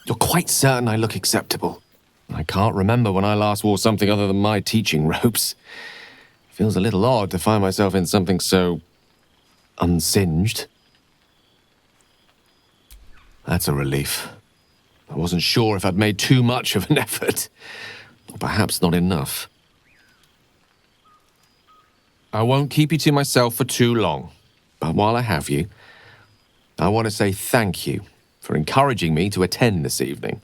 You're quite certain I look acceptable? I can't remember when I last wore something other than my teaching robes. Feels a little odd to find myself in something so unsinged. That's a relief. I wasn't sure if I'd made too much of an effort, or perhaps not enough. I won't keep you to myself for too long, but while I have you, I want to say thank you for encouraging me to attend this evening.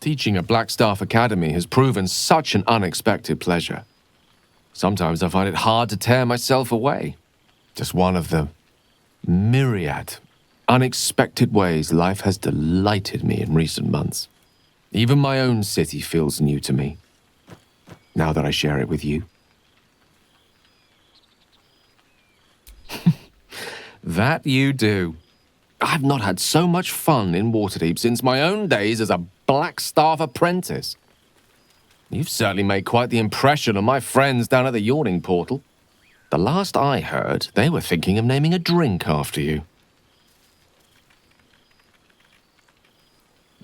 Teaching at Blackstaff Academy has proven such an unexpected pleasure. Sometimes I find it hard to tear myself away. Just one of the myriad unexpected ways life has delighted me in recent months. Even my own city feels new to me, now that I share it with you. That you do. I've not had so much fun in Waterdeep since my own days as a Blackstaff apprentice. You've certainly made quite the impression on my friends down at the Yawning Portal. The last I heard, they were thinking of naming a drink after you.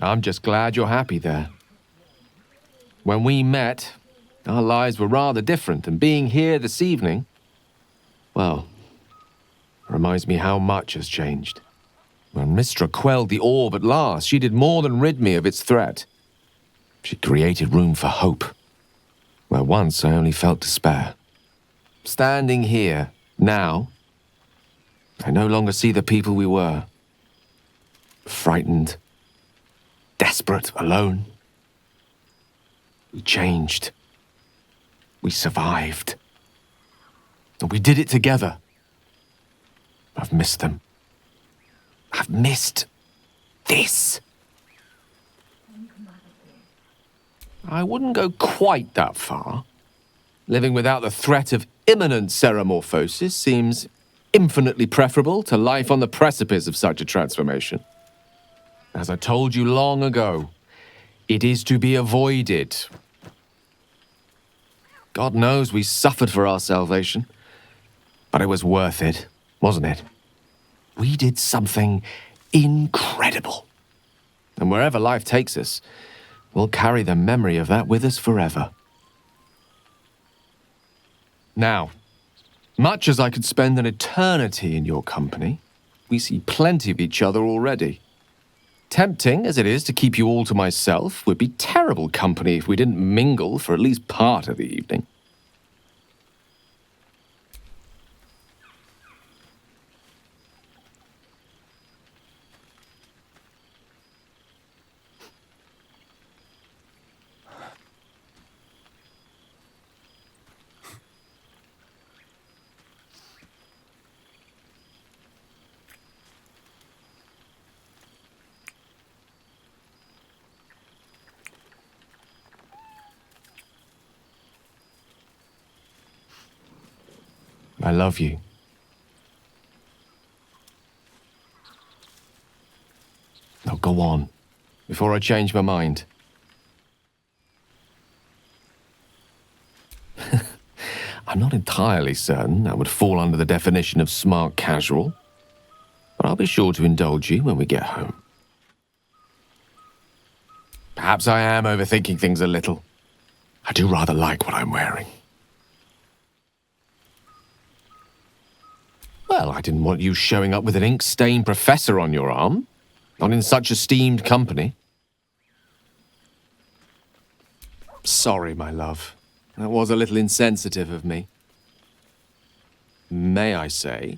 I'm just glad you're happy there. When we met, our lives were rather different, and being here this evening, well, reminds me how much has changed. When Mystra quelled the orb at last, she did more than rid me of its threat. She created room for hope, where once I only felt despair. Standing here, now, I no longer see the people we were. Frightened, desperate, alone. We changed. We survived. And we did it together. I've missed them. I've missed this. I wouldn't go quite that far. Living without the threat of imminent ceremorphosis seems infinitely preferable to life on the precipice of such a transformation. As I told you long ago, it is to be avoided. God knows we suffered for our salvation, but it was worth it, wasn't it? We did something incredible. And wherever life takes us, we'll carry the memory of that with us forever. Now, much as I could spend an eternity in your company, we see plenty of each other already. Tempting as it is to keep you all to myself, would be terrible company if we didn't mingle for at least part of the evening. I love you. Now go on, before I change my mind. I'm not entirely certain that would fall under the definition of smart casual, but I'll be sure to indulge you when we get home. Perhaps I am overthinking things a little. I do rather like what I'm wearing. Well, I didn't want you showing up with an ink-stained professor on your arm. Not in such esteemed company. Sorry, my love. That was a little insensitive of me. May I say,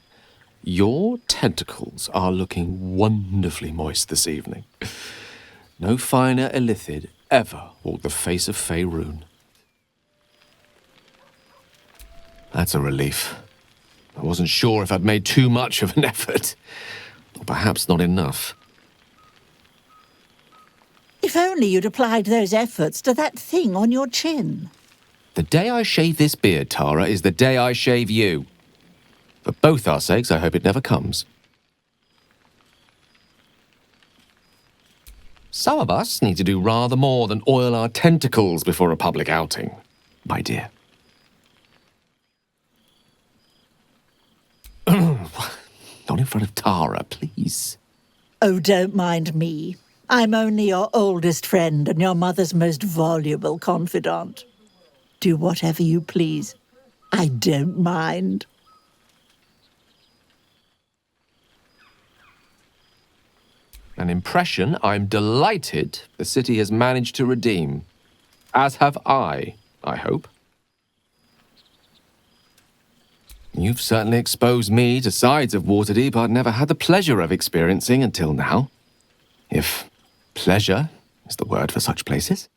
your tentacles are looking wonderfully moist this evening. No finer illithid ever walked the face of Faerun. That's a relief. I wasn't sure if I'd made too much of an effort, or perhaps not enough. If only you'd applied those efforts to that thing on your chin. The day I shave this beard, Tara, is the day I shave you. For both our sakes, I hope it never comes. Some of us need to do rather more than oil our tentacles before a public outing, my dear. Not in front of Tara, please. Oh, don't mind me. I'm only your oldest friend and your mother's most voluble confidant. Do whatever you please. I don't mind. An impression I'm delighted the city has managed to redeem. As have I hope. You've certainly exposed me to sides of Waterdeep I'd never had the pleasure of experiencing until now. If pleasure is the word for such places.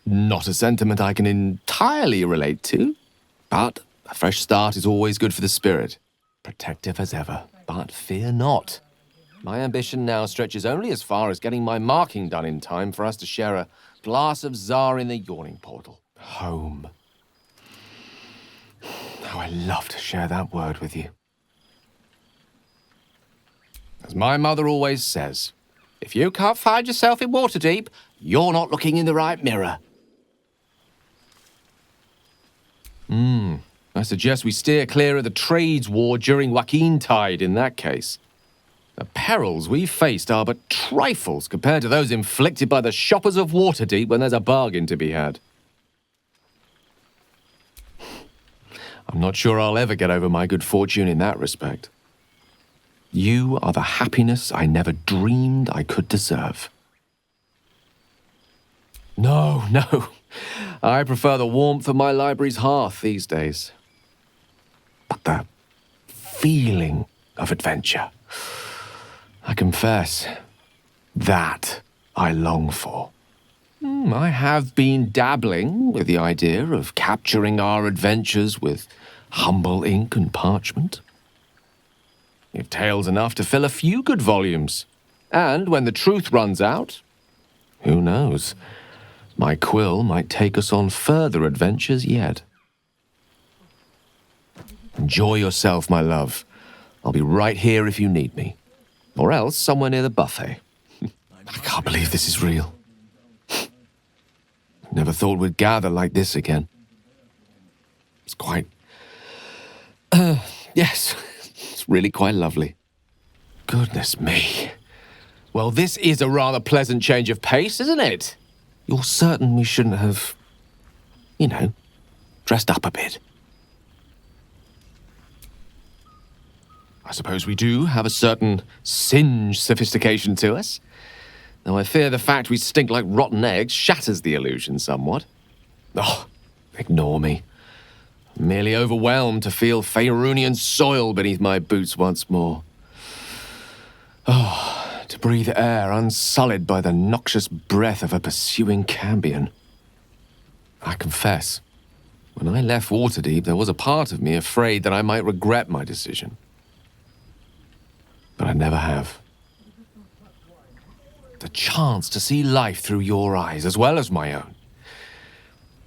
Not a sentiment I can entirely relate to, but a fresh start is always good for the spirit. Protective as ever, but fear not. My ambition now stretches only as far as getting my marking done in time for us to share a glass of Tsar in the yawning portal. Home. How I love to share that word with you. As my mother always says, if you can't find yourself in Waterdeep, you're not looking in the right mirror. I suggest we steer clear of the trades war during Joaquin Tide in that case. The perils we've faced are but trifles compared to those inflicted by the shoppers of Waterdeep when there's a bargain to be had. I'm not sure I'll ever get over my good fortune in that respect. You are the happiness I never dreamed I could deserve. No. I prefer the warmth of my library's hearth these days. But the feeling of adventure, I confess, that I long for. I have been dabbling with the idea of capturing our adventures with humble ink and parchment. You've tales enough to fill a few good volumes. And when the truth runs out, who knows? My quill might take us on further adventures yet. Enjoy yourself, my love. I'll be right here if you need me. Or else somewhere near the buffet. I can't believe this is real. Never thought we'd gather like this again. It's quite... yes, it's really quite lovely. Goodness me. Well, this is a rather pleasant change of pace, isn't it? You're certain we shouldn't have, dressed up a bit? I suppose we do have a certain singe sophistication to us. Though I fear the fact we stink like rotten eggs shatters the illusion somewhat. Oh, ignore me. I'm merely overwhelmed to feel Faerunian soil beneath my boots once more. Oh, to breathe air unsullied by the noxious breath of a pursuing cambion. I confess, when I left Waterdeep, there was a part of me afraid that I might regret my decision. But I never have. The chance to see life through your eyes as well as my own.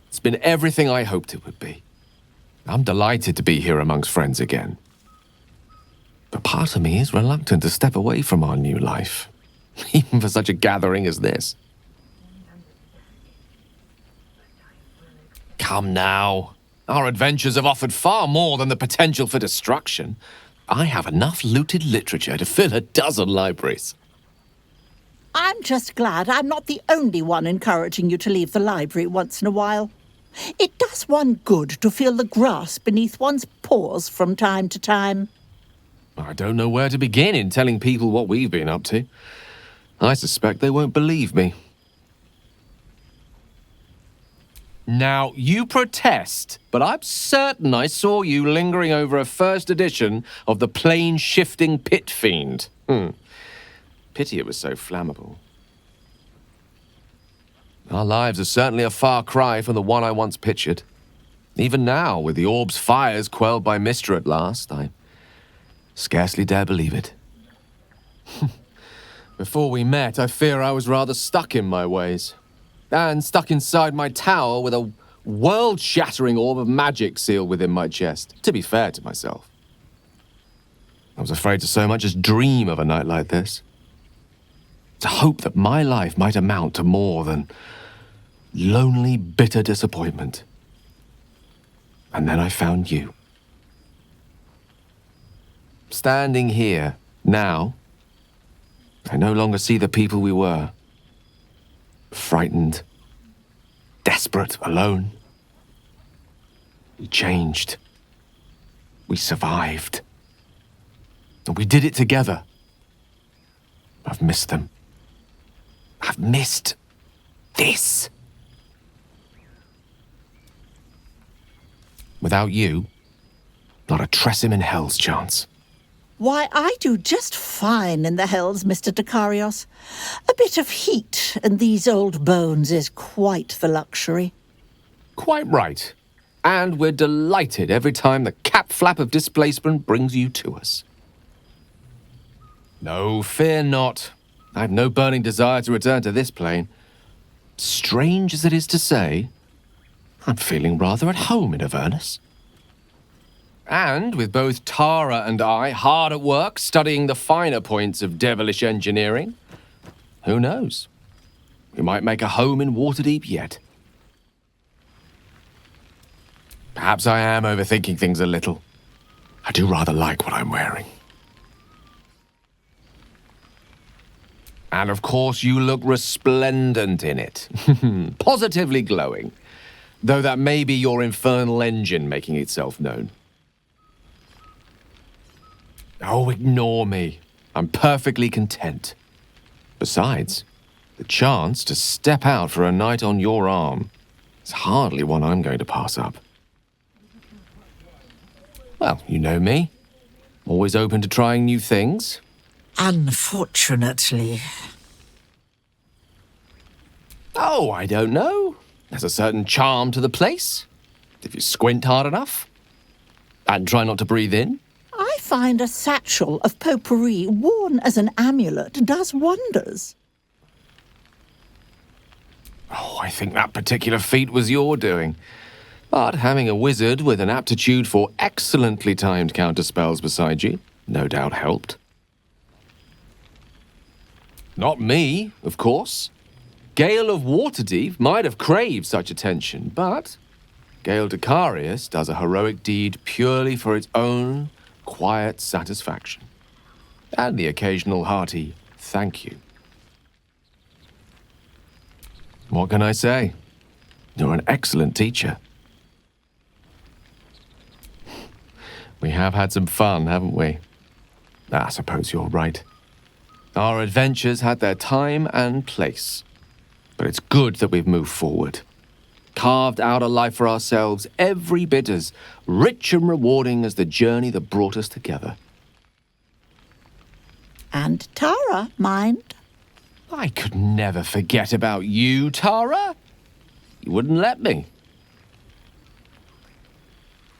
It's been everything I hoped it would be. I'm delighted to be here amongst friends again. But part of me is reluctant to step away from our new life, even for such a gathering as this. Come now. Our adventures have offered far more than the potential for destruction. I have enough looted literature to fill a dozen libraries. I'm just glad I'm not the only one encouraging you to leave the library once in a while. It does one good to feel the grass beneath one's paws from time to time. I don't know where to begin in telling people what we've been up to. I suspect they won't believe me. Now, you protest, but I'm certain I saw you lingering over a first edition of the Plane-Shifting Pit Fiend. Pity it was so flammable. Our lives are certainly a far cry from the one I once pictured. Even now, with the orb's fires quelled by Mystra at last, I scarcely dare believe it. Before we met, I fear I was rather stuck in my ways. And stuck inside my tower with a world-shattering orb of magic sealed within my chest, to be fair to myself. I was afraid to so much as dream of a night like this. To hope that my life might amount to more than lonely, bitter disappointment. And then I found you. standing here, now, I no longer see the people we were. Frightened, desperate, alone. We changed. We survived. And we did it together. I've missed them. I've missed this. Without you, not a Tressim in hell's chance. Why, I do just fine in the hells, Mr. Dekarios. A bit of heat and these old bones is quite the luxury. Quite right. And we're delighted every time the cap flap of displacement brings you to us. No, fear not. I have no burning desire to return to this plane. Strange as it is to say, I'm feeling rather at home in Avernus. And with both Tara and I hard at work studying the finer points of devilish engineering, who knows? We might make a home in Waterdeep yet. Perhaps I am overthinking things a little. I do rather like what I'm wearing. And of course you look resplendent in it. Positively glowing. Though that may be your infernal engine making itself known. Oh, ignore me. I'm perfectly content. Besides, the chance to step out for a night on your arm is hardly one I'm going to pass up. Well, you know me. Always open to trying new things. Unfortunately. Oh, I don't know. There's a certain charm to the place. If you squint hard enough. And try not to breathe in. I find a satchel of potpourri worn as an amulet does wonders. Oh, I think that particular feat was your doing. But having a wizard with an aptitude for excellently timed counterspells beside you no doubt helped. Not me, of course. Gale of Waterdeep might have craved such attention, but Gale Dekarios does a heroic deed purely for its own quiet satisfaction. And the occasional hearty thank you. What can I say? You're an excellent teacher. We have had some fun, haven't we? I suppose you're right. Our adventures had their time and place. But it's good that we've moved forward. Carved out a life for ourselves every bit as rich and rewarding as the journey that brought us together. And Tara, mind? I could never forget about you, Tara. You wouldn't let me.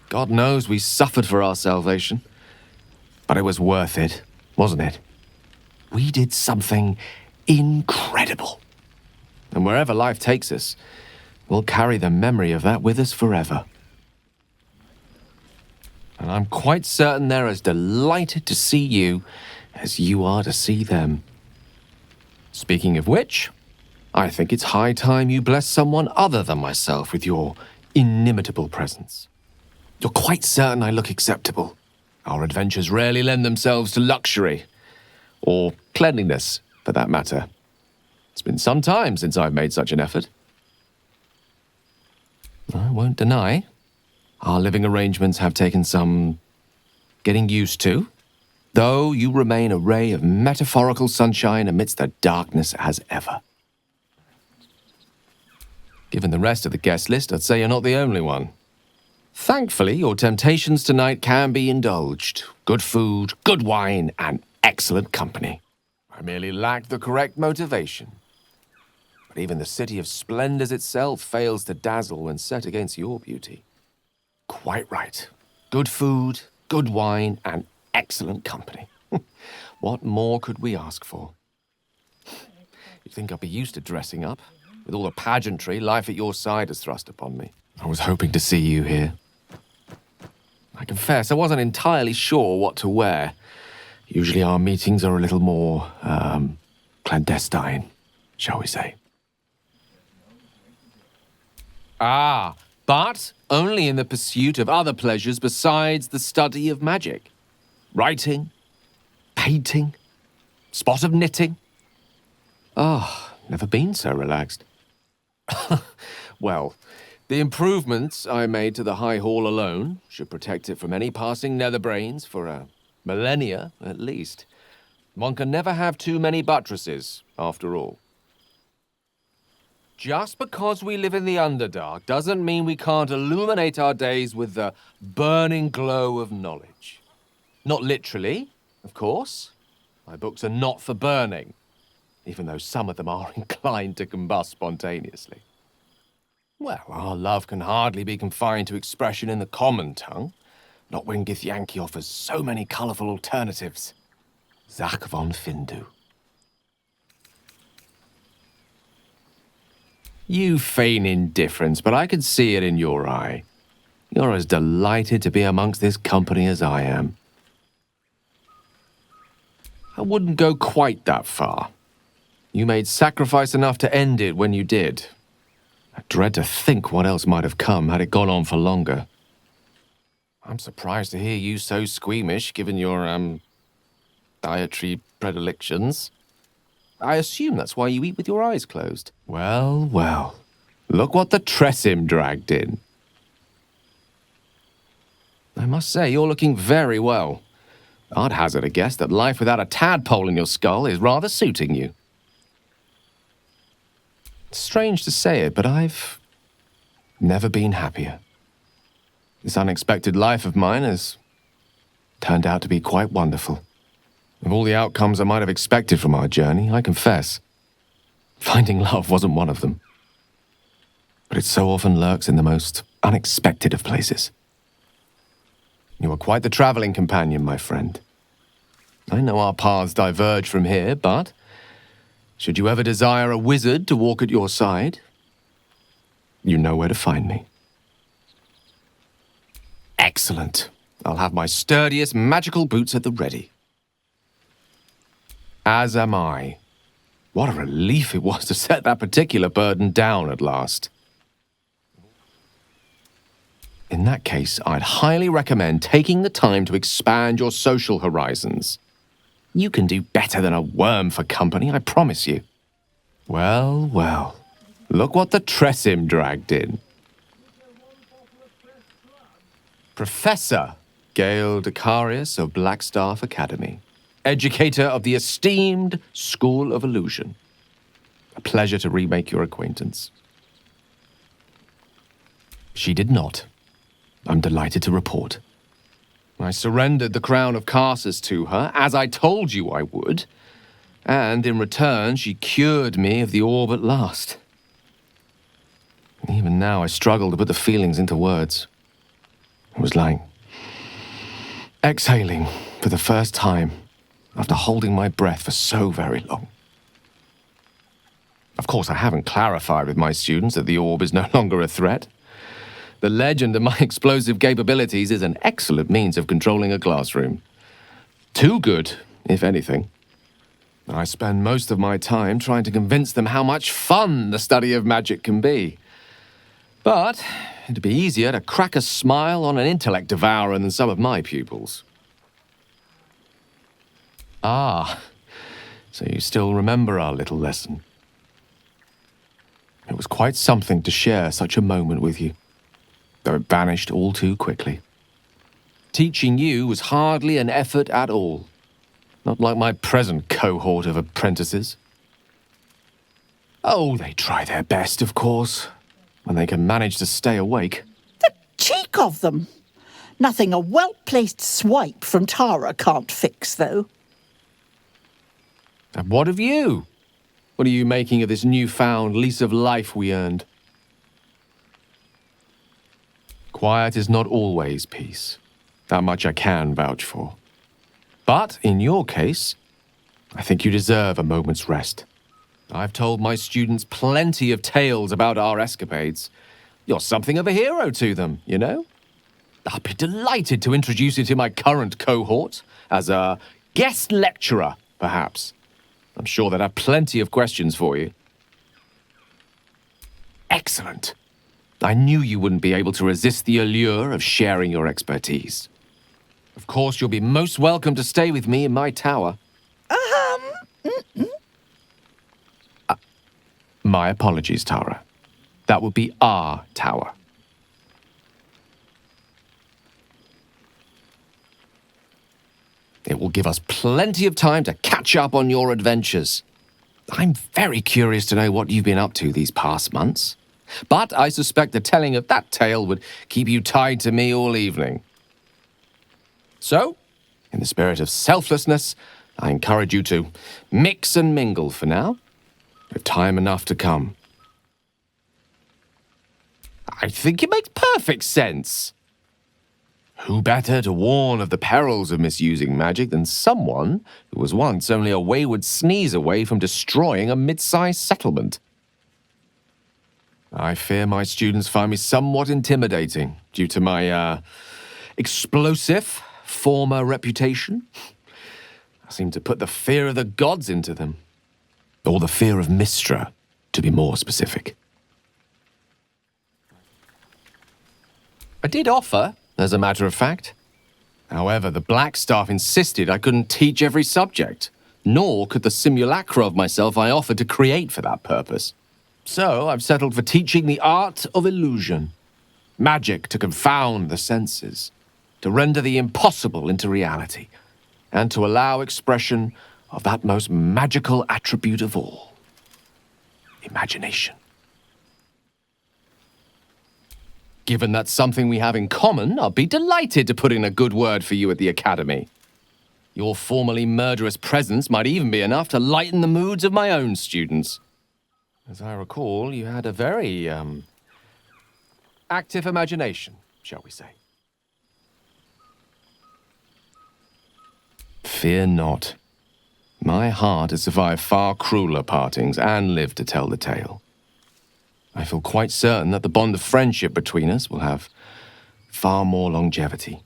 God knows we suffered for our salvation. But it was worth it, wasn't it? We did something incredible. And wherever life takes us, we'll carry the memory of that with us forever. And I'm quite certain they're as delighted to see you as you are to see them. Speaking of which, I think it's high time you bless someone other than myself with your inimitable presence. You're quite certain I look acceptable. Our adventures rarely lend themselves to luxury, or cleanliness, for that matter. It's been some time since I've made such an effort. I won't deny, our living arrangements have taken some getting used to, though you remain a ray of metaphorical sunshine amidst the darkness as ever. Given the rest of the guest list, I'd say you're not the only one. Thankfully, your temptations tonight can be indulged. Good food, good wine, and excellent company. I merely lack the correct motivation. But even the city of splendors itself fails to dazzle when set against your beauty. Quite right. Good food, good wine, and excellent company. What more could we ask for? You'd think I'd be used to dressing up, with all the pageantry life at your side has thrust upon me. I was hoping to see you here. I confess I wasn't entirely sure what to wear. Usually our meetings are a little more, clandestine, shall we say. Ah, but only in the pursuit of other pleasures besides the study of magic. writing, painting, spot of knitting. Oh, never been so relaxed. Well, the improvements I made to the High Hall alone should protect it from any passing netherbrains for a millennia at least. One can never have too many buttresses, after all. Just because we live in the Underdark doesn't mean we can't illuminate our days with the burning glow of knowledge. Not literally, of course. My books are not for burning, even though some of them are inclined to combust spontaneously. Well, our love can hardly be confined to expression in the common tongue, not when Githyanki offers so many colourful alternatives. Zach von Findu. You feign indifference, but I can see it in your eye. You're as delighted to be amongst this company as I am. I wouldn't go quite that far. You made sacrifice enough to end it when you did. I dread to think what else might have come had it gone on for longer. I'm surprised to hear you so squeamish, given your, dietary predilections. I assume that's why you eat with your eyes closed. Well, well. Look what the Tressim dragged in. I must say, you're looking very well. I'd hazard a guess that life without a tadpole in your skull is rather suiting you. It's strange to say it, but I've never been happier. This unexpected life of mine has turned out to be quite wonderful. Of all the outcomes I might have expected from our journey, I confess, finding love wasn't one of them. But it so often lurks in the most unexpected of places. You are quite the traveling companion, my friend. I know our paths diverge from here, but should you ever desire a wizard to walk at your side, you know where to find me. Excellent. I'll have my sturdiest magical boots at the ready. As am I. What a relief it was to set that particular burden down at last. In that case, I'd highly recommend taking the time to expand your social horizons. You can do better than a worm for company, I promise you. Well, well. Look what the Tressim dragged in. Professor Gale Decarius of Blackstaff Academy. Educator of the esteemed School of Illusion. A pleasure to remake your acquaintance. She did not. I'm delighted to report. I surrendered the crown of Carsus to her, as I told you I would, and in return she cured me of the orb at last. Even now I struggle to put the feelings into words. It was like exhaling for the first time after holding my breath for so very long. Of course, I haven't clarified with my students that the orb is no longer a threat. The legend of my explosive capabilities is an excellent means of controlling a classroom. Too good, if anything. I spend most of my time trying to convince them how much fun the study of magic can be. But it'd be easier to crack a smile on an intellect devourer than some of my pupils. Ah, so you still remember our little lesson. It was quite something to share such a moment with you, though it vanished all too quickly. Teaching you was hardly an effort at all, not like my present cohort of apprentices. Oh, they try their best, of course, when they can manage to stay awake. The cheek of them! Nothing a well-placed swipe from Tara can't fix, though. And what of you? What are you making of this newfound lease of life we earned? Quiet is not always peace. That much I can vouch for. But in your case, I think you deserve a moment's rest. I've told my students plenty of tales about our escapades. You're something of a hero to them, you know? I'd be delighted to introduce you to my current cohort as a guest lecturer, perhaps. I'm sure they'd have plenty of questions for you. Excellent. I knew you wouldn't be able to resist the allure of sharing your expertise. Of course, you'll be most welcome to stay with me in my tower. My apologies, Tara. That would be our tower. It will give us plenty of time to catch up on your adventures. I'm very curious to know what you've been up to these past months. But I suspect the telling of that tale would keep you tied to me all evening. So, in the spirit of selflessness, I encourage you to mix and mingle for now, with time enough to come. I think it makes perfect sense. Who better to warn of the perils of misusing magic than someone who was once only a wayward sneeze away from destroying a mid-sized settlement? I fear my students find me somewhat intimidating due to my, explosive former reputation. I seem to put the fear of the gods into them. Or the fear of Mystra, to be more specific. I did offer, as a matter of fact. However, the Black Staff insisted I couldn't teach every subject, nor could the simulacra of myself I offered to create for that purpose. So I've settled for teaching the art of illusion. Magic to confound the senses, to render the impossible into reality, and to allow expression of that most magical attribute of all, imagination. Given that's something we have in common, I'll be delighted to put in a good word for you at the Academy. Your formerly murderous presence might even be enough to lighten the moods of my own students. As I recall, you had a very, active imagination, shall we say. Fear not. My heart has survived far crueler partings and lived to tell the tale. I feel quite certain that the bond of friendship between us will have far more longevity.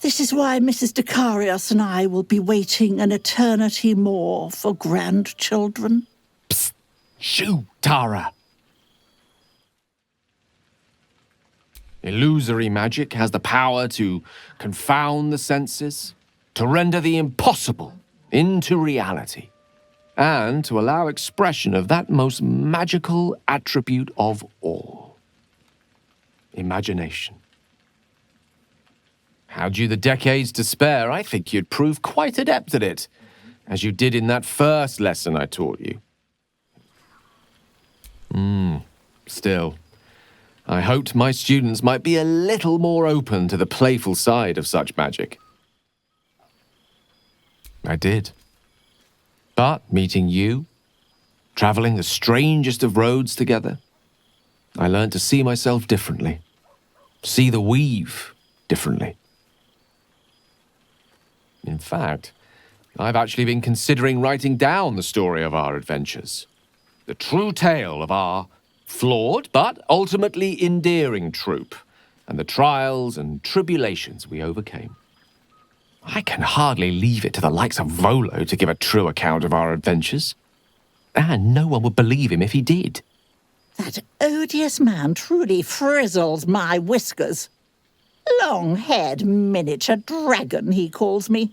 This is why Mrs. Dicarius and I will be waiting an eternity more for grandchildren. Psst! Shoo, Tara! Illusory magic has the power to confound the senses, to render the impossible into reality, and to allow expression of that most magical attribute of all, imagination. Had you the decades to spare, I think you'd prove quite adept at it, as you did in that first lesson I taught you. Still, I hoped my students might be a little more open to the playful side of such magic. I did. But meeting you, traveling the strangest of roads together, I learned to see myself differently, see the weave differently. In fact, I've actually been considering writing down the story of our adventures, the true tale of our flawed but ultimately endearing troupe, and the trials and tribulations we overcame. I can hardly leave it to the likes of Volo to give a true account of our adventures. And no one would believe him if he did. That odious man truly frizzles my whiskers. Long-haired miniature dragon, he calls me.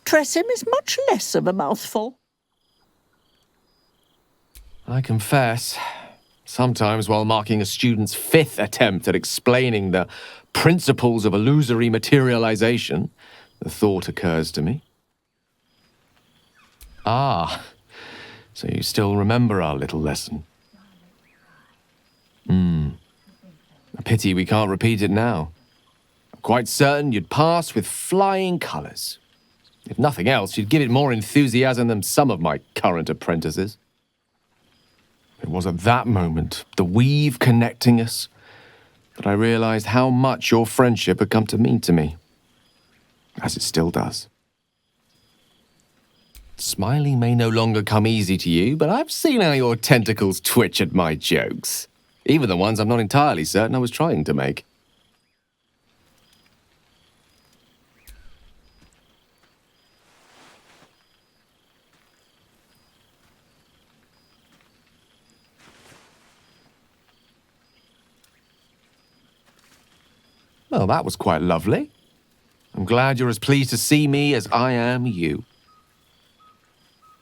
Tressym is much less of a mouthful. I confess, sometimes while marking a student's 5th attempt at explaining the principles of illusory materialization, the thought occurs to me. Ah, so you still remember our little lesson? A pity we can't repeat it now. I'm quite certain you'd pass with flying colours. If nothing else, you'd give it more enthusiasm than some of my current apprentices. It was at that moment, the weave connecting us, that I realised how much your friendship had come to mean to me. As it still does. Smiling may no longer come easy to you, but I've seen how your tentacles twitch at my jokes. Even the ones I'm not entirely certain I was trying to make. Well, that was quite lovely. I'm glad you're as pleased to see me as I am you.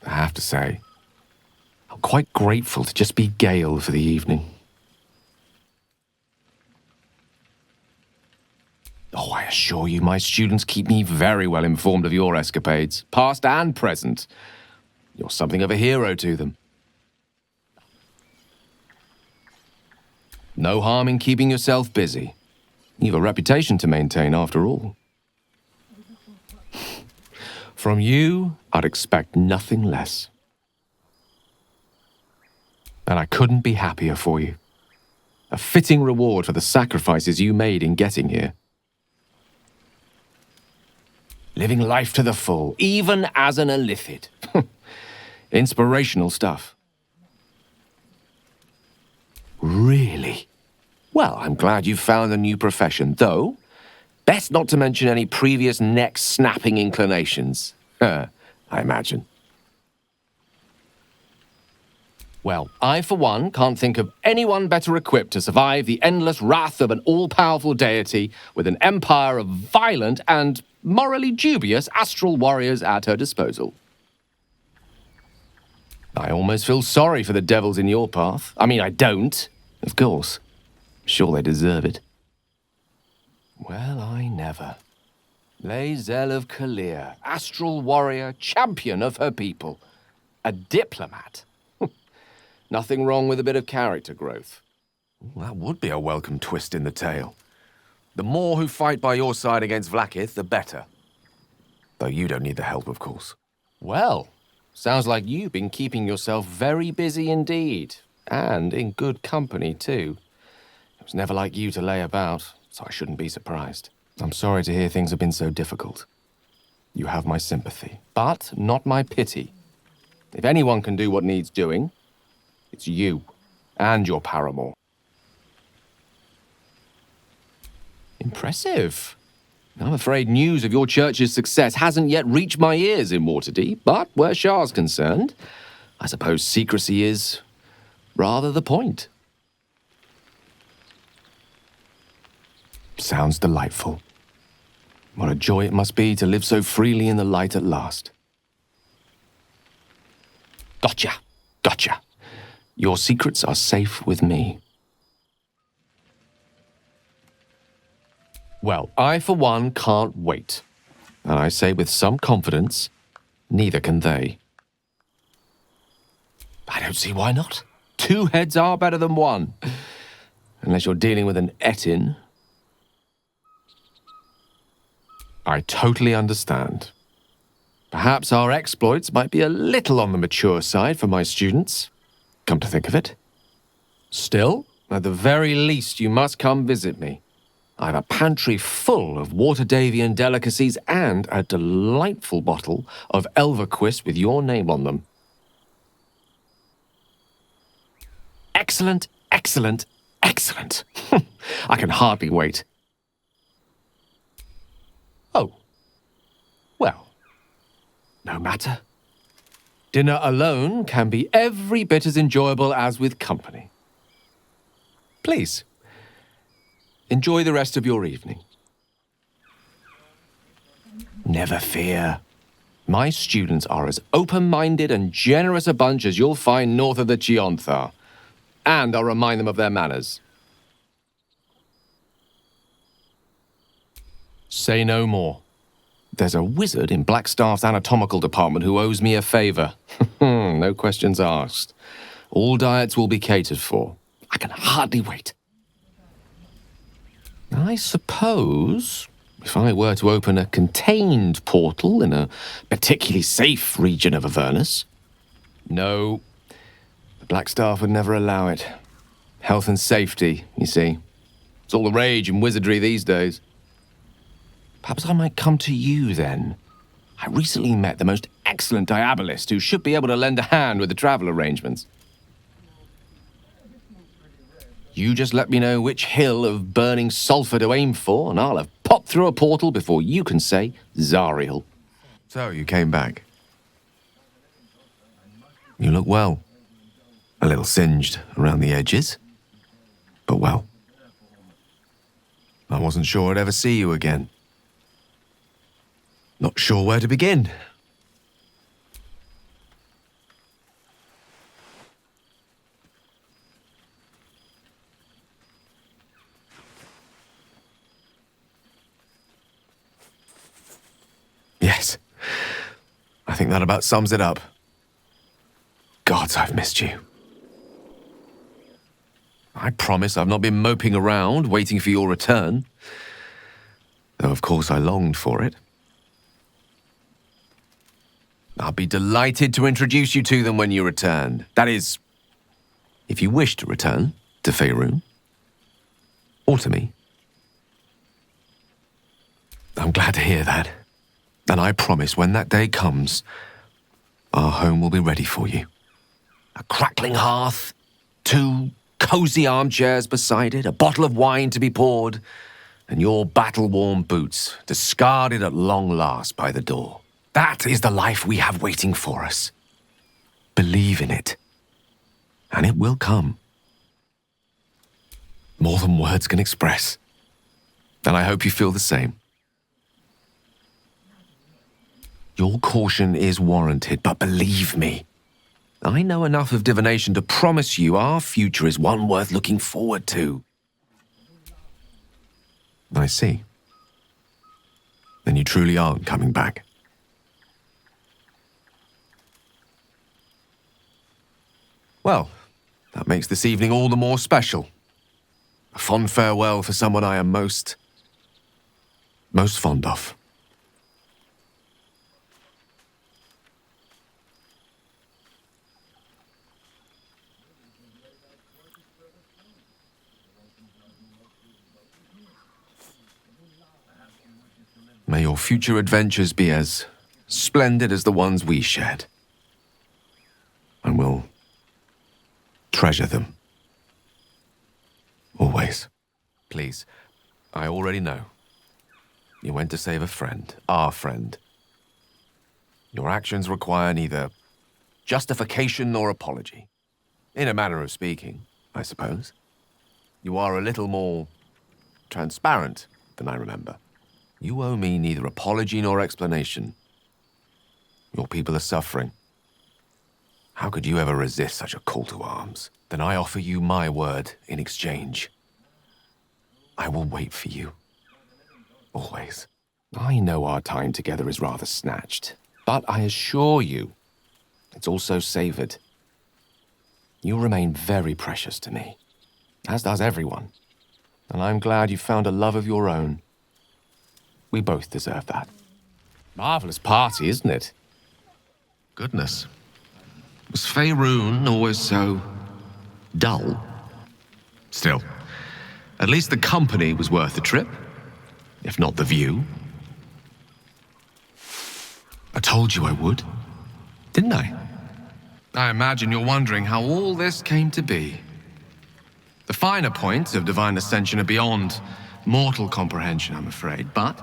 I have to say, I'm quite grateful to just be Gale for the evening. Oh, I assure you, my students keep me very well informed of your escapades, past and present. You're something of a hero to them. No harm in keeping yourself busy. You've a reputation to maintain, after all. From you, I'd expect nothing less. And I couldn't be happier for you. A fitting reward for the sacrifices you made in getting here. Living life to the full, even as an illithid. Inspirational stuff. Really? Well, I'm glad you've found a new profession, though best not to mention any previous neck-snapping inclinations. I imagine. Well, I, for one, can't think of anyone better equipped to survive the endless wrath of an all-powerful deity with an empire of violent and morally dubious astral warriors at her disposal. I almost feel sorry for the devils in your path. I mean, I don't, of course. Sure they deserve it. Well, I never. Lae'zel of Kalir, astral warrior, champion of her people. A diplomat. Nothing wrong with a bit of character growth. That would be a welcome twist in the tale. The more who fight by your side against Vlaakith, the better. Though you don't need the help, of course. Well, sounds like you've been keeping yourself very busy indeed. And in good company, too. It was never like you to lay about, so I shouldn't be surprised. I'm sorry to hear things have been so difficult. You have my sympathy, but not my pity. If anyone can do what needs doing, it's you and your paramour. Impressive. I'm afraid news of your church's success hasn't yet reached my ears in Waterdeep, but where Shah's concerned, I suppose secrecy is rather the point. Sounds delightful. What a joy it must be to live so freely in the light at last. Gotcha. Your secrets are safe with me. Well, I, for one, can't wait. And I say with some confidence, neither can they. I don't see why not. 2 heads are better than 1. Unless you're dealing with an Etin. I totally understand. Perhaps our exploits might be a little on the mature side for my students, come to think of it. Still, at the very least, you must come visit me. I have a pantry full of Waterdavian delicacies and a delightful bottle of Elverquist with your name on them. Excellent. I can hardly wait. Oh. Well, no matter. Dinner alone can be every bit as enjoyable as with company. Please, enjoy the rest of your evening. Never fear. My students are as open-minded and generous a bunch as you'll find north of the Chionthar. And I'll remind them of their manners. Say no more. There's a wizard in Blackstaff's anatomical department who owes me a favor. No questions asked. All diets will be catered for. I can hardly wait. I suppose, if I were to open a contained portal in a particularly safe region of Avernus... No, the Blackstaff would never allow it. Health and safety, you see. It's all the rage in wizardry these days. Perhaps I might come to you, then. I recently met the most excellent diabolist who should be able to lend a hand with the travel arrangements. You just let me know which hill of burning sulphur to aim for, and I'll have popped through a portal before you can say Zariel. So, you came back. You look well. A little singed around the edges, but well. I wasn't sure I'd ever see you again. Not sure where to begin. Yes, I think that about sums it up. Gods, I've missed you. I promise I've not been moping around, waiting for your return. Though, of course, I longed for it. I'll be delighted to introduce you to them when you return. That is, if you wish to return to Faerun. Or to me. I'm glad to hear that. And I promise when that day comes, our home will be ready for you. A crackling hearth, 2 cozy armchairs beside it, a bottle of wine to be poured, and your battle-worn boots discarded at long last by the door. That is the life we have waiting for us. Believe in it, and it will come. More than words can express. And I hope you feel the same. Your caution is warranted, but believe me, I know enough of divination to promise you our future is one worth looking forward to. I see. Then you truly aren't coming back. Well, that makes this evening all the more special. A fond farewell for someone I am most fond of. May your future adventures be as splendid as the ones we shared. And we'll treasure them. Always. Please, I already know. You went to save a friend, our friend. Your actions require neither justification nor apology. In a manner of speaking, I suppose. You are a little more transparent than I remember. You owe me neither apology nor explanation. Your people are suffering. How could you ever resist such a call to arms? Then I offer you my word in exchange. I will wait for you. Always. I know our time together is rather snatched, but I assure you, it's also savored. You remain very precious to me, as does everyone. And I'm glad you found a love of your own. We both deserve that. Marvelous party, isn't it? Goodness. Was Faerun always so dull? Still, at least the company was worth the trip, if not the view. I told you I would, didn't I? I imagine you're wondering how all this came to be. The finer points of divine ascension are beyond mortal comprehension, I'm afraid, but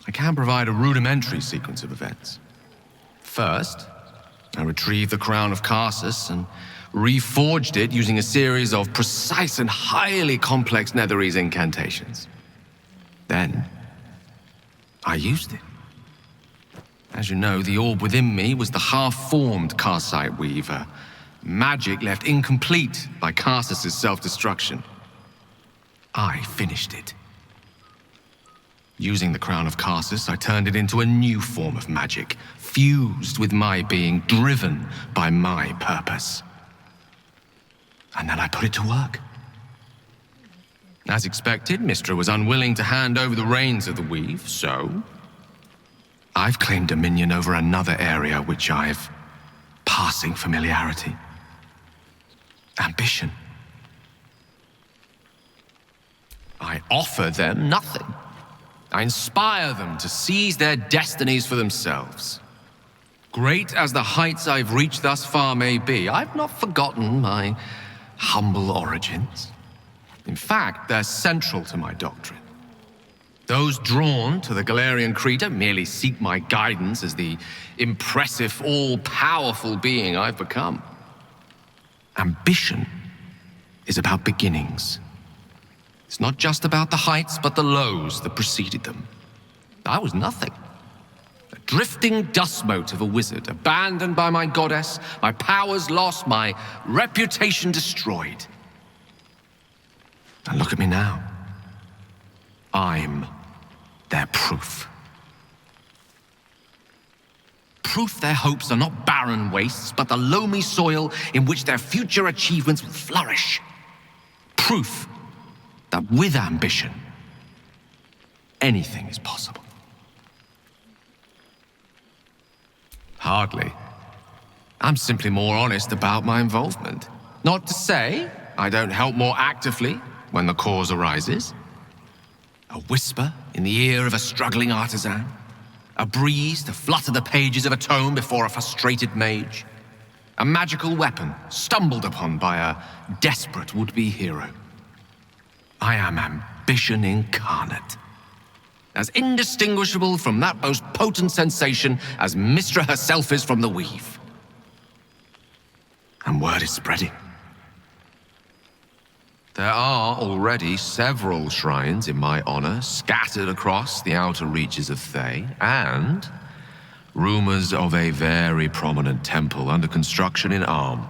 I can provide a rudimentary sequence of events. First, I retrieved the crown of Karsus and reforged it using a series of precise and highly complex Netherese incantations. Then, I used it. As you know, the orb within me was the half-formed Karsite Weaver, magic left incomplete by Karsus' self-destruction. I finished it. Using the crown of Karsus, I turned it into a new form of magic, fused with my being, driven by my purpose. And then I put it to work. As expected, Mystra was unwilling to hand over the reins of the weave, so I've claimed dominion over another area which I've passing familiarity. Ambition. I offer them nothing. I inspire them to seize their destinies for themselves. Great as the heights I've reached thus far may be, I've not forgotten my humble origins. In fact, they're central to my doctrine. Those drawn to the Galarian Creator merely seek my guidance as the impressive, all-powerful being I've become. Ambition is about beginnings. It's not just about the heights, but the lows that preceded them. I was nothing. drifting dust mote of a wizard, abandoned by my goddess, my powers lost, my reputation destroyed. And look at me now. I'm their proof. Proof their hopes are not barren wastes, but the loamy soil in which their future achievements will flourish. Proof that with ambition, anything is possible. Hardly. I'm simply more honest about my involvement. Not to say I don't help more actively when the cause arises. A whisper in the ear of a struggling artisan. A breeze to flutter the pages of a tome before a frustrated mage. A magical weapon stumbled upon by a desperate would-be hero. I am ambition incarnate. As indistinguishable from that most potent sensation as Mystra herself is from the weave. And word is spreading. There are already several shrines in my honor scattered across the outer reaches of Thay, and rumors of a very prominent temple under construction in Arm.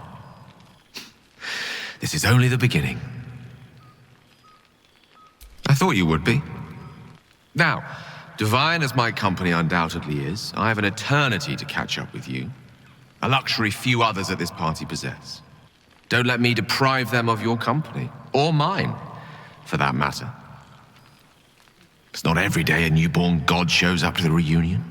This is only the beginning. I thought you would be. Now, divine as my company undoubtedly is, I have an eternity to catch up with you. A luxury few others at this party possess. Don't let me deprive them of your company. Or mine, for that matter. It's not every day a newborn god shows up to the reunion.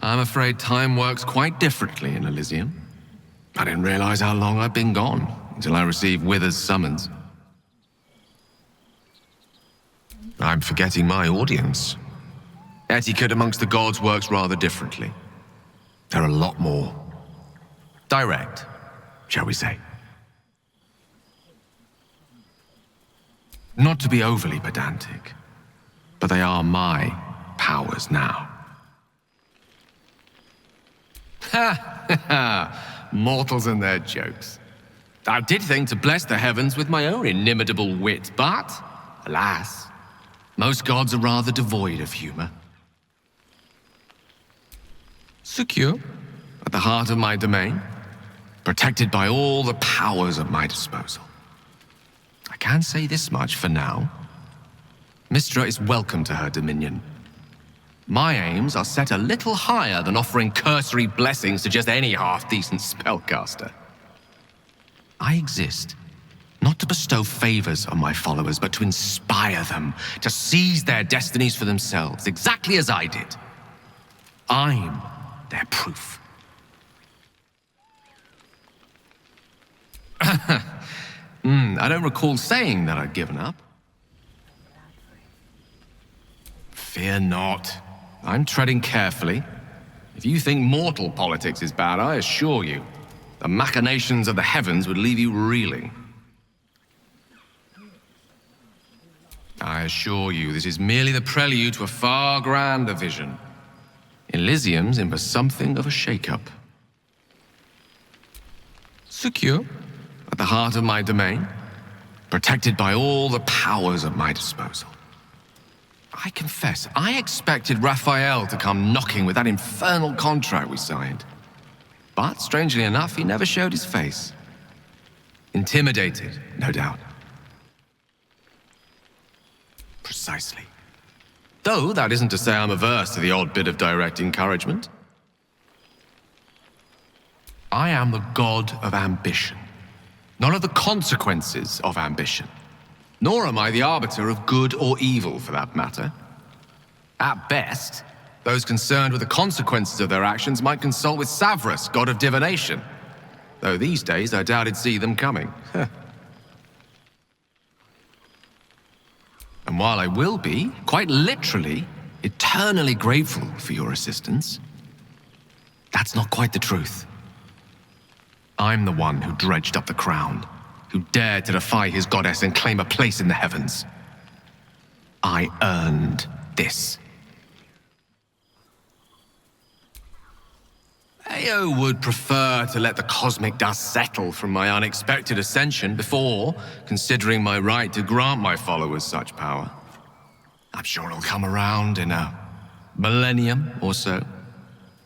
I'm afraid time works quite differently in Elysium. I didn't realize how long I'd been gone until I received Wither's summons. I'm forgetting my audience. Etiquette amongst the gods works rather differently. They're a lot more direct, shall we say. Not to be overly pedantic, but they are my powers now. Ha ha ha! Mortals and their jokes. I did think to bless the heavens with my own inimitable wit, but, alas, most gods are rather devoid of humor. Secure, at the heart of my domain, protected by all the powers at my disposal. I can say this much for now. Mystra is welcome to her dominion. My aims are set a little higher than offering cursory blessings to just any half-decent spellcaster. I exist not to bestow favors on my followers, but to inspire them to seize their destinies for themselves, exactly as I did. I'm their proof. I don't recall saying that I'd given up. Fear not. I'm treading carefully. If you think mortal politics is bad, I assure you, the machinations of the heavens would leave you reeling. I assure you, this is merely the prelude to a far grander vision. Elysium's in for something of a shake-up. Secure, at the heart of my domain, protected by all the powers at my disposal. I confess, I expected Raphael to come knocking with that infernal contract we signed. But, strangely enough, he never showed his face. Intimidated, no doubt. Precisely. Though that isn't to say I'm averse to the odd bit of direct encouragement. I am the god of ambition, not of the consequences of ambition. Nor am I the arbiter of good or evil, for that matter. At best, those concerned with the consequences of their actions might consult with Savras, god of divination. Though these days, I doubt he'd see them coming. And while I will be, quite literally, eternally grateful for your assistance, that's not quite the truth. I'm the one who dredged up the crown, who dared to defy his goddess and claim a place in the heavens. I earned this. Ao would prefer to let the cosmic dust settle from my unexpected ascension before considering my right to grant my followers such power. I'm sure it'll come around in a millennium or so.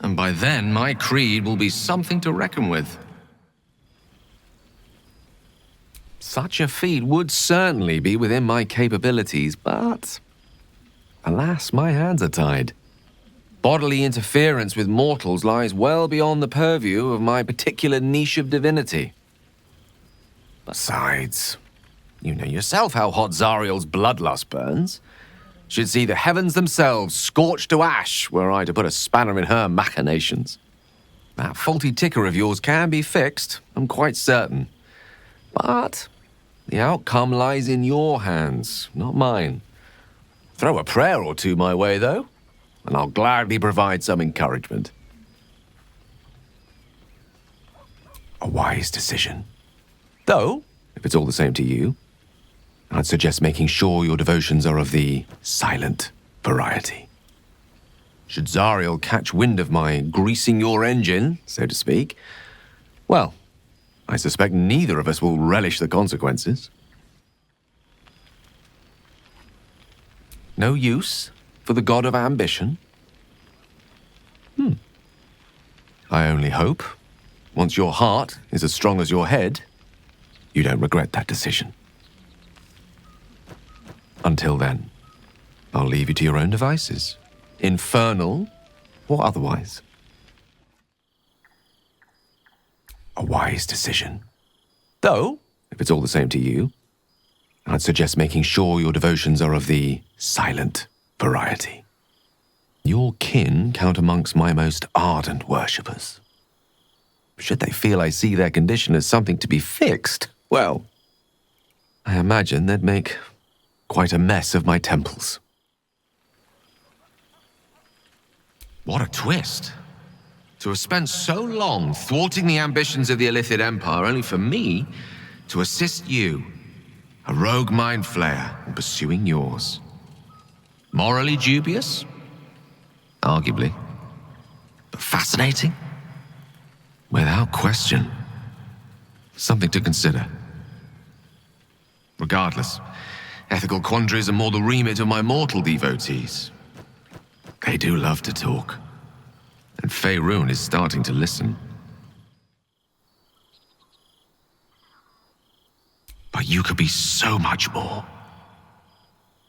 And by then, my creed will be something to reckon with. Such a feat would certainly be within my capabilities, but alas, my hands are tied. Bodily interference with mortals lies well beyond the purview of my particular niche of divinity. Besides, you know yourself how hot Zariel's bloodlust burns. She'd see the heavens themselves scorched to ash were I to put a spanner in her machinations. That faulty ticker of yours can be fixed, I'm quite certain. But the outcome lies in your hands, not mine. Throw a prayer or two my way, though, and I'll gladly provide some encouragement. A wise decision. Though, if it's all the same to you, I'd suggest making sure your devotions are of the silent variety. Should Zariel catch wind of my greasing your engine, so to speak, well, I suspect neither of us will relish the consequences. No use for the god of ambition? I only hope, once your heart is as strong as your head, you don't regret that decision. Until then, I'll leave you to your own devices, infernal or otherwise. A wise decision. Though, if it's all the same to you, I'd suggest making sure your devotions are of the silent variety. Your kin count amongst my most ardent worshippers. Should they feel I see their condition as something to be fixed, well, I imagine they'd make quite a mess of my temples. What a twist. To have spent so long thwarting the ambitions of the Illithid Empire only for me to assist you, a rogue mind flayer, in pursuing yours. Morally dubious? Arguably. But fascinating? Without question. Something to consider. Regardless, ethical quandaries are more the remit of my mortal devotees. They do love to talk. And Faerun is starting to listen. But you could be so much more.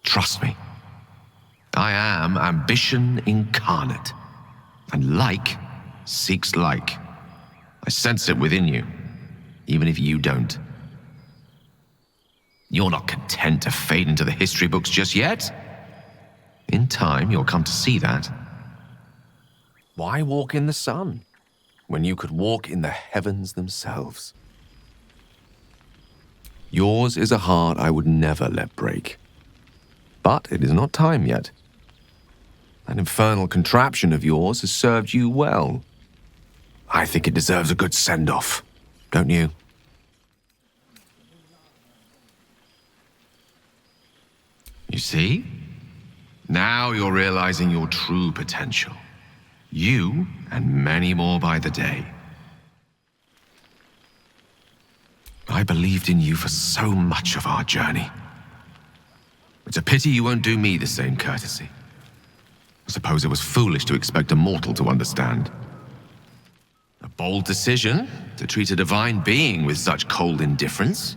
Trust me. I am ambition incarnate. And like seeks like. I sense it within you, even if you don't. You're not content to fade into the history books just yet. In time, you'll come to see that. Why walk in the sun, when you could walk in the heavens themselves? Yours is a heart I would never let break. But it is not time yet. That infernal contraption of yours has served you well. I think it deserves a good send-off, don't you? You see? Now you're realizing your true potential. You and many more by the day. I believed in you for so much of our journey. It's a pity you won't do me the same courtesy. I suppose it was foolish to expect a mortal to understand. A bold decision to treat a divine being with such cold indifference.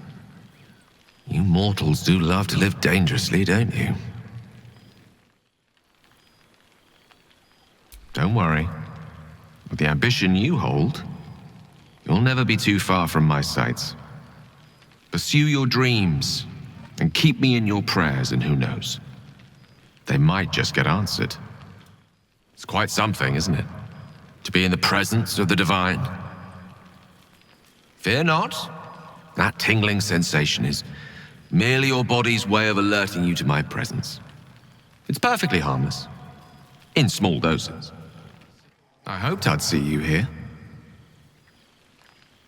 You mortals do love to live dangerously, don't you? Don't worry. With the ambition you hold, you'll never be too far from my sights. Pursue your dreams, and keep me in your prayers, and who knows? They might just get answered. It's quite something, isn't it? To be in the presence of the divine. Fear not. That tingling sensation is merely your body's way of alerting you to my presence. It's perfectly harmless. In small doses. I hoped I'd see you here.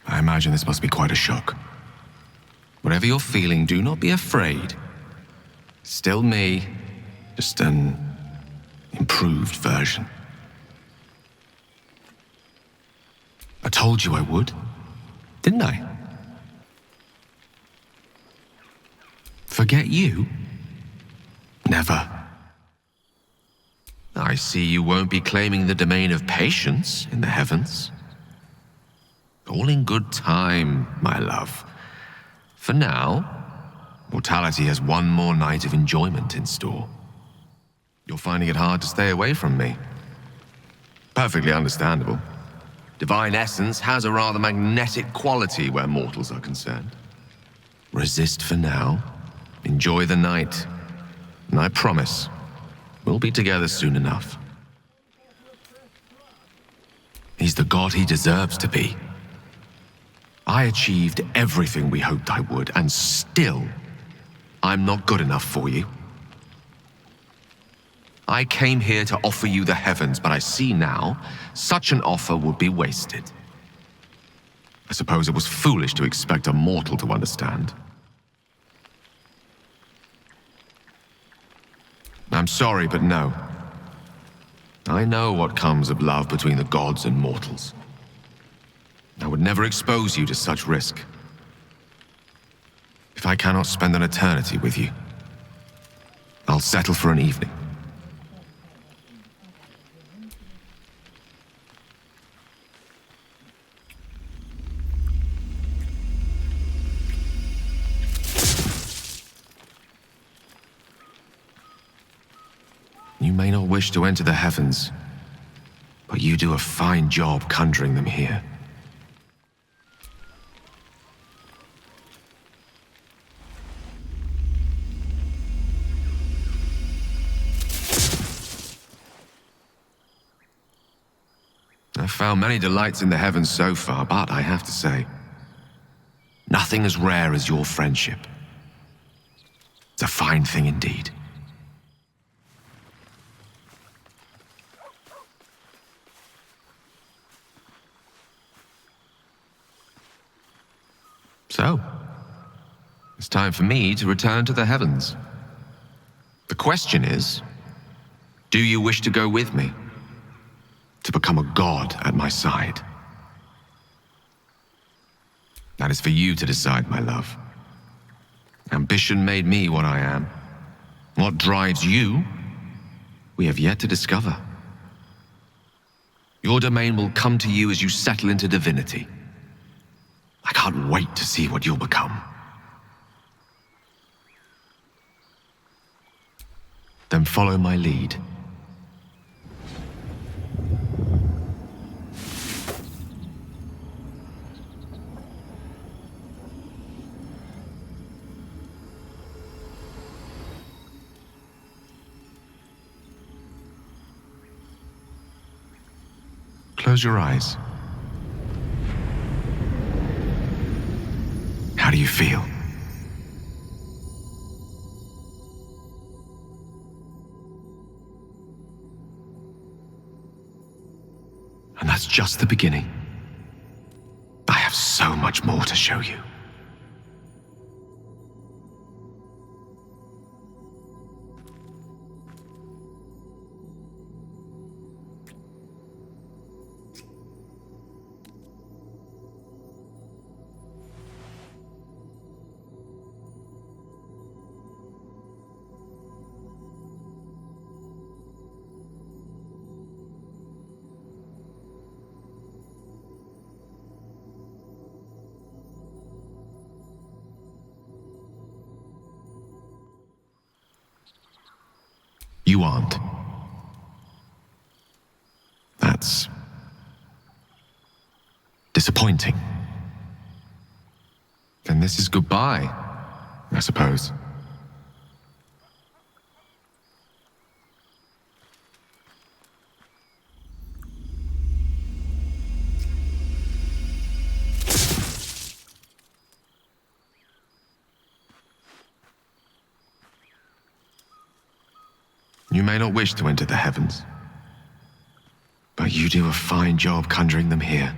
I imagine this must be quite a shock. Whatever you're feeling, do not be afraid. Still me, just an improved version. I told you I would, didn't I? Forget you? Never. I see you won't be claiming the domain of patience in the heavens. All in good time, my love. For now, mortality has one more night of enjoyment in store. You're finding it hard to stay away from me. Perfectly understandable. Divine essence has a rather magnetic quality where mortals are concerned. Resist for now. Enjoy the night. And I promise, we'll be together soon enough. He's the god he deserves to be. I achieved everything we hoped I would, and still, I'm not good enough for you. I came here to offer you the heavens, but I see now, such an offer would be wasted. I suppose it was foolish to expect a mortal to understand. I'm sorry, but no. I know what comes of love between the gods and mortals. I would never expose you to such risk. If I cannot spend an eternity with you, I'll settle for an evening. You may not wish to enter the heavens, but you do a fine job conjuring them here. I've found many delights in the heavens so far, but I have to say, nothing as rare as your friendship. It's a fine thing indeed. So, it's time for me to return to the heavens. The question is, do you wish to go with me? To become a god at my side? That is for you to decide, my love. Ambition made me what I am. What drives you, we have yet to discover. Your domain will come to you as you settle into divinity. I can't wait to see what you'll become. Then follow my lead. Close your eyes. How do you feel? And that's just the beginning. I have so much more to show you. You aren't. That's disappointing. Then this is goodbye, I suppose. You may not wish to enter the heavens, but you do a fine job conjuring them here.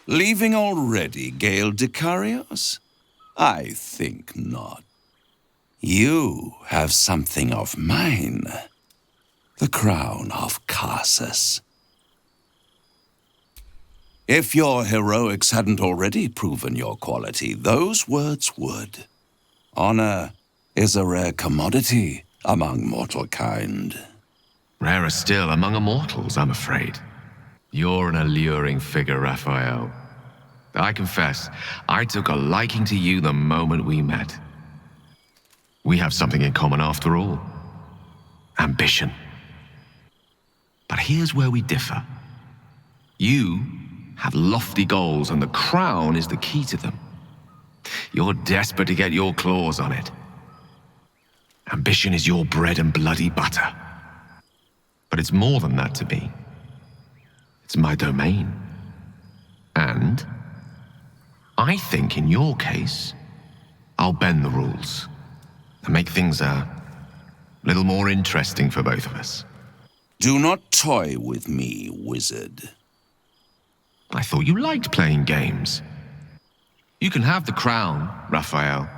Leaving already, Gale Dicarios? I think not. You have something of mine. The crown of Carsus. If your heroics hadn't already proven your quality, those words would. Honor is a rare commodity among mortal kind. Rarer still among immortals, I'm afraid. You're an alluring figure, Raphael. I confess, I took a liking to you the moment we met. We have something in common after all. Ambition. But here's where we differ. You have lofty goals, and the crown is the key to them. You're desperate to get your claws on it. Ambition is your bread and bloody butter. But it's more than that to me. It's my domain. And I think in your case, I'll bend the rules and make things a little more interesting for both of us. Do not toy with me, wizard. I thought you liked playing games. You can have the crown, Raphael,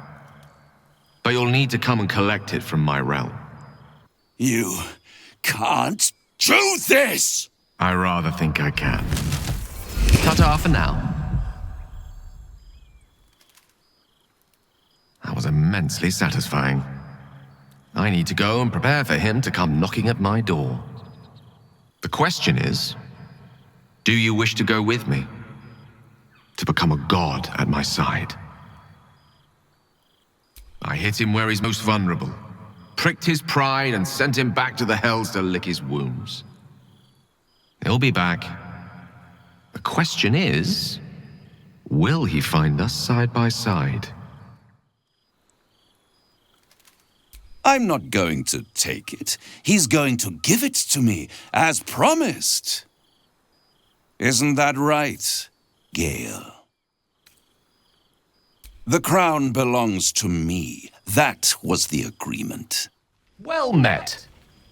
but you'll need to come and collect it from my realm. You can't do this! I rather think I can. Ta-ta for now. That was immensely satisfying. I need to go and prepare for him to come knocking at my door. The question is, do you wish to go with me? To become a god at my side? I hit him where he's most vulnerable, pricked his pride and sent him back to the hells to lick his wounds. He'll be back. The question is, will he find us side by side? I'm not going to take it. He's going to give it to me, as promised. Isn't that right, Gale? The crown belongs to me. That was the agreement. Well met.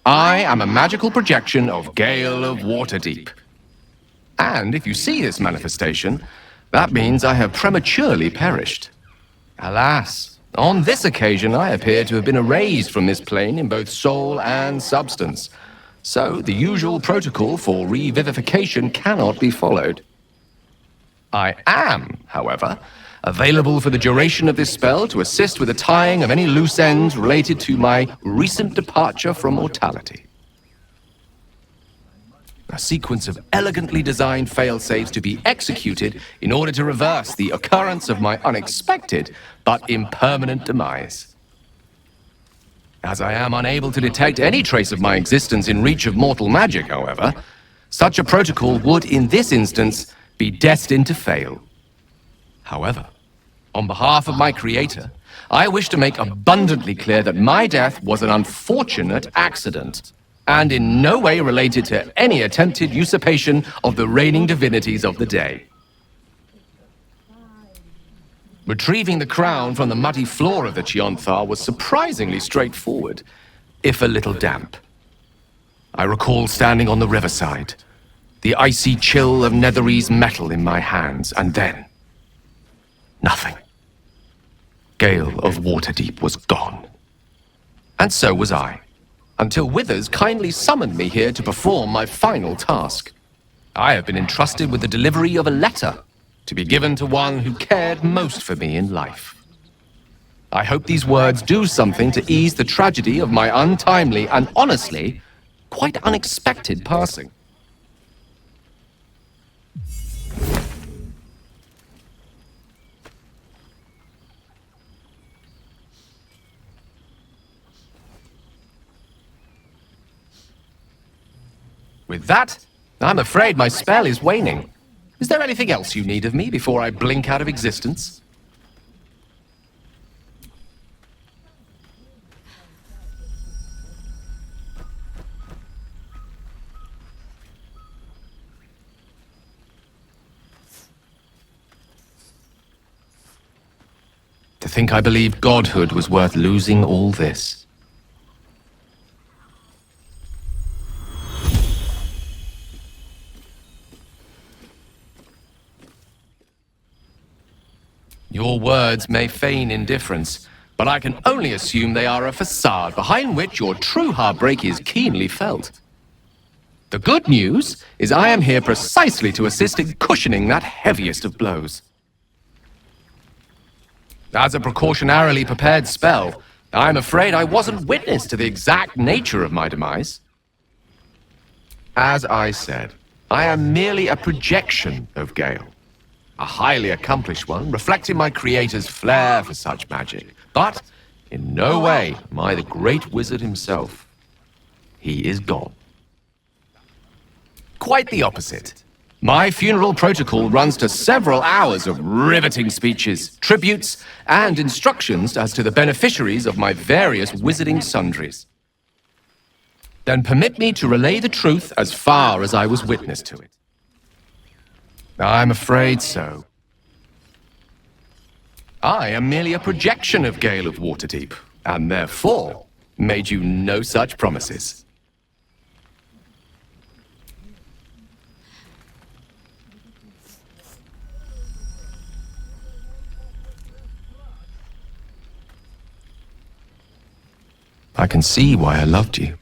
I am a magical projection of Gale of Waterdeep. And if you see this manifestation, that means I have prematurely perished. Alas, on this occasion I appear to have been erased from this plane in both soul and substance. So the usual protocol for revivification cannot be followed. I am, however, available for the duration of this spell to assist with the tying of any loose ends related to my recent departure from mortality. A sequence of elegantly designed failsafes to be executed in order to reverse the occurrence of my unexpected but impermanent demise. As I am unable to detect any trace of my existence in reach of mortal magic, however, such a protocol would, in this instance, be destined to fail. However, on behalf of my creator, I wish to make abundantly clear that my death was an unfortunate accident, and in no way related to any attempted usurpation of the reigning divinities of the day. Retrieving the crown from the muddy floor of the Chionthar was surprisingly straightforward, if a little damp. I recall standing on the riverside, the icy chill of Netherese metal in my hands, and then nothing. Gale of Waterdeep was gone. And so was I, until Withers kindly summoned me here to perform my final task. I have been entrusted with the delivery of a letter to be given to one who cared most for me in life. I hope these words do something to ease the tragedy of my untimely and honestly, quite unexpected passing. With that, I'm afraid my spell is waning. Is there anything else you need of me before I blink out of existence? To think I believed godhood was worth losing all this. Your words may feign indifference, but I can only assume they are a facade behind which your true heartbreak is keenly felt. The good news is I am here precisely to assist in cushioning that heaviest of blows. As a precautionarily prepared spell, I'm afraid I wasn't witness to the exact nature of my demise. As I said, I am merely a projection of Gale. A highly accomplished one, reflecting my creator's flair for such magic. But in no way am I the great wizard himself. He is gone. Quite the opposite. My funeral protocol runs to several hours of riveting speeches, tributes, and instructions as to the beneficiaries of my various wizarding sundries. Then permit me to relay the truth as far as I was witness to it. I'm afraid so. I am merely a projection of Gale of Waterdeep, and therefore made you no such promises. I can see why I loved you.